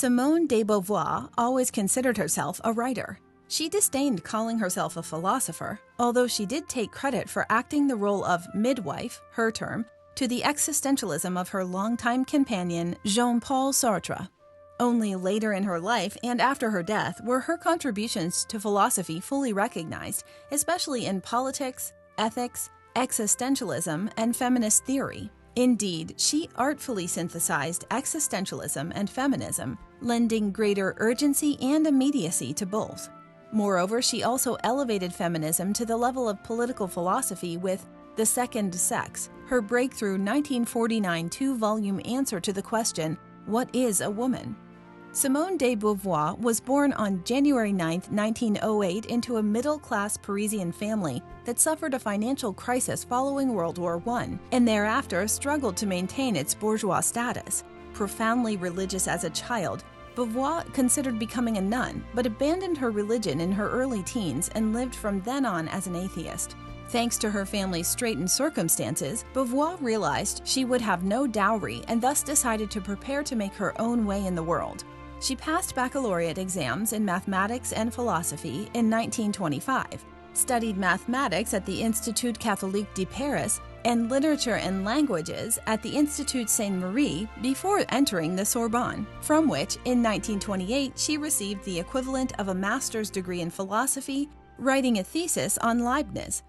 Simone de Beauvoir always considered herself a writer. She disdained calling herself a philosopher, although she did take credit for acting the role of midwife, her term, to the existentialism of her longtime companion Jean-Paul Sartre. Only later in her life and after her death were her contributions to philosophy fully recognized, especially in politics, ethics, existentialism, and feminist theory. Indeed, she artfully synthesized existentialism and feminism, lending greater urgency and immediacy to both. Moreover, she also elevated feminism to the level of political philosophy with The Second Sex, her breakthrough 1949 two-volume answer to the question, "What is a woman?" Simone de Beauvoir was born on January 9, 1908 into a middle-class Parisian family that suffered a financial crisis following World War I, and thereafter struggled to maintain its bourgeois status. Profoundly religious as a child, Beauvoir considered becoming a nun, but abandoned her religion in her early teens and lived from then on as an atheist. Thanks to her family's straitened circumstances, Beauvoir realized she would have no dowry and thus decided to prepare to make her own way in the world. She passed baccalaureate exams in mathematics and philosophy in 1925, studied mathematics at the Institut Catholique de Paris and literature and languages at the Institut Sainte-Marie before entering the Sorbonne, from which, in 1928, she received the equivalent of a master's degree in philosophy, writing a thesis on Leibniz.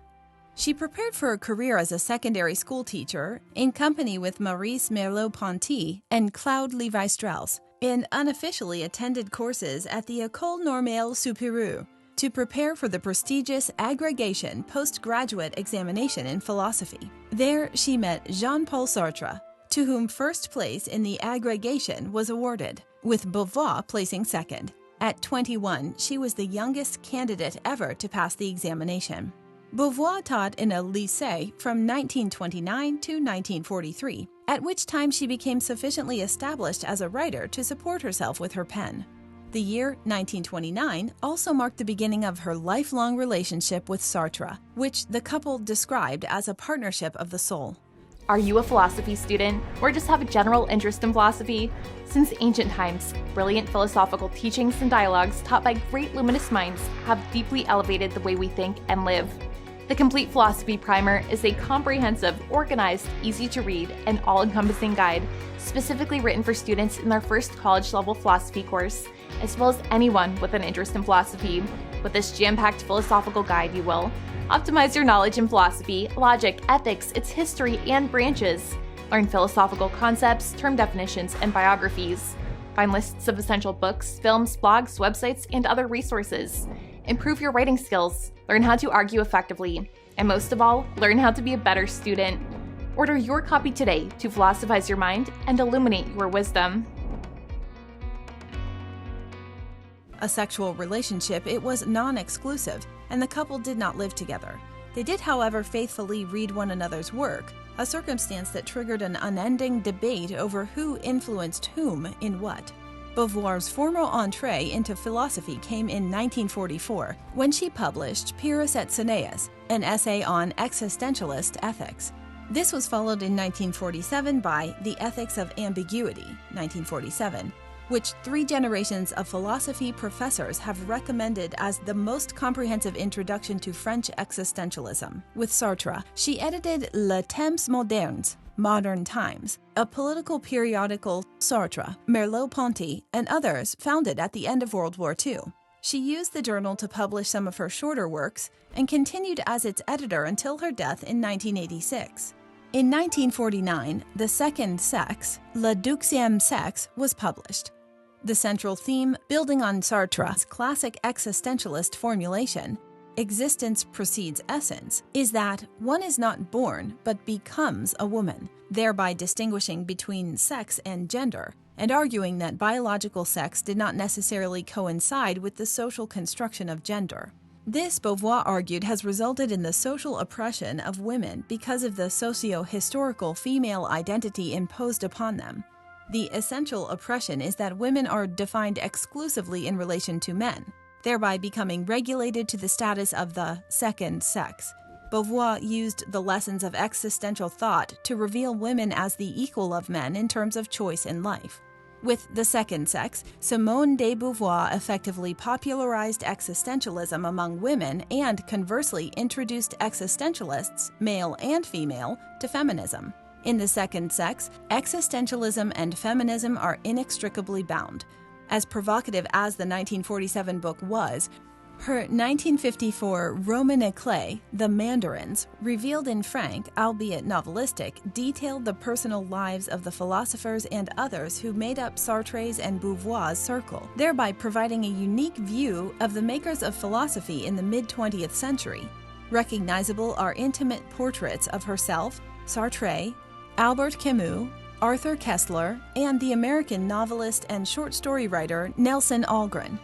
She prepared for a career as a secondary school teacher in company with Maurice Merleau-Ponty and Claude Lévi-Strauss, and unofficially attended courses at the École Normale Supérieure to prepare for the prestigious agrégation postgraduate examination in philosophy. There, she met Jean-Paul Sartre, to whom first place in the agrégation was awarded, with Beauvoir placing second. At 21, she was the youngest candidate ever to pass the examination. Beauvoir taught in a lycée from 1929 to 1943, at which time she became sufficiently established as a writer to support herself with her pen. The year 1929 also marked the beginning of her lifelong relationship with Sartre, which the couple described as a partnership of the soul. Are you a philosophy student or just have a general interest in philosophy? Since ancient times, brilliant philosophical teachings and dialogues taught by great luminous minds have deeply elevated the way we think and live. The Complete Philosophy Primer is a comprehensive, organized, easy-to-read, and all-encompassing guide specifically written for students in their first college-level philosophy course, as well as anyone with an interest in philosophy. With this jam-packed philosophical guide, you will optimize your knowledge in philosophy, logic, ethics, its history, and branches. Learn philosophical concepts, term definitions, and biographies. Find lists of essential books, films, blogs, websites, and other resources. Improve your writing skills, learn how to argue effectively, and most of all, learn how to be a better student. Order your copy today to philosophize your mind and illuminate your wisdom. A sexual relationship, it was non-exclusive, and the couple did not live together. They did, however, faithfully read one another's work, a circumstance that triggered an unending debate over who influenced whom in what. Beauvoir's formal entree into philosophy came in 1944, when she published Pyrrhus et Cinéas, an essay on existentialist ethics. This was followed in 1947 by The Ethics of Ambiguity, 1947, which 3 generations of philosophy professors have recommended as the most comprehensive introduction to French existentialism. With Sartre, she edited Le Temps Modernes, Modern Times, a political periodical Sartre, Merleau-Ponty, and others founded at the end of World War II. She used the journal to publish some of her shorter works and continued as its editor until her death in 1986. In 1949, The Second Sex, Le Deuxième Sexe, was published. The central theme, building on Sartre's classic existentialist formulation, existence precedes essence, is that one is not born but becomes a woman, thereby distinguishing between sex and gender, and arguing that biological sex did not necessarily coincide with the social construction of gender. This, Beauvoir argued, has resulted in the social oppression of women because of the socio-historical female identity imposed upon them. The essential oppression is that women are defined exclusively in relation to men, thereby becoming regulated to the status of the second sex. Beauvoir used the lessons of existential thought to reveal women as the equal of men in terms of choice in life. With The Second Sex, Simone de Beauvoir effectively popularized existentialism among women and conversely introduced existentialists, male and female, to feminism. In The Second Sex, existentialism and feminism are inextricably bound. As provocative as the 1947 book was, her 1954 roman éclat, The Mandarins, revealed in frank, albeit novelistic, detailed the personal lives of the philosophers and others who made up Sartre's and Beauvoir's circle, thereby providing a unique view of the makers of philosophy in the mid-20th century. Recognizable are intimate portraits of herself, Sartre, Albert Camus, Arthur Koestler, and the American novelist and short story writer Nelson Algren.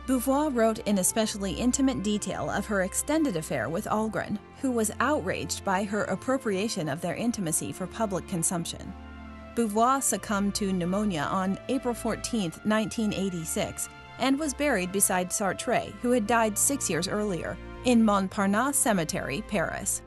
Beauvoir wrote in especially intimate detail of her extended affair with Algren, who was outraged by her appropriation of their intimacy for public consumption. Beauvoir succumbed to pneumonia on April 14, 1986, and was buried beside Sartre, who had died 6 years earlier, in Montparnasse Cemetery, Paris.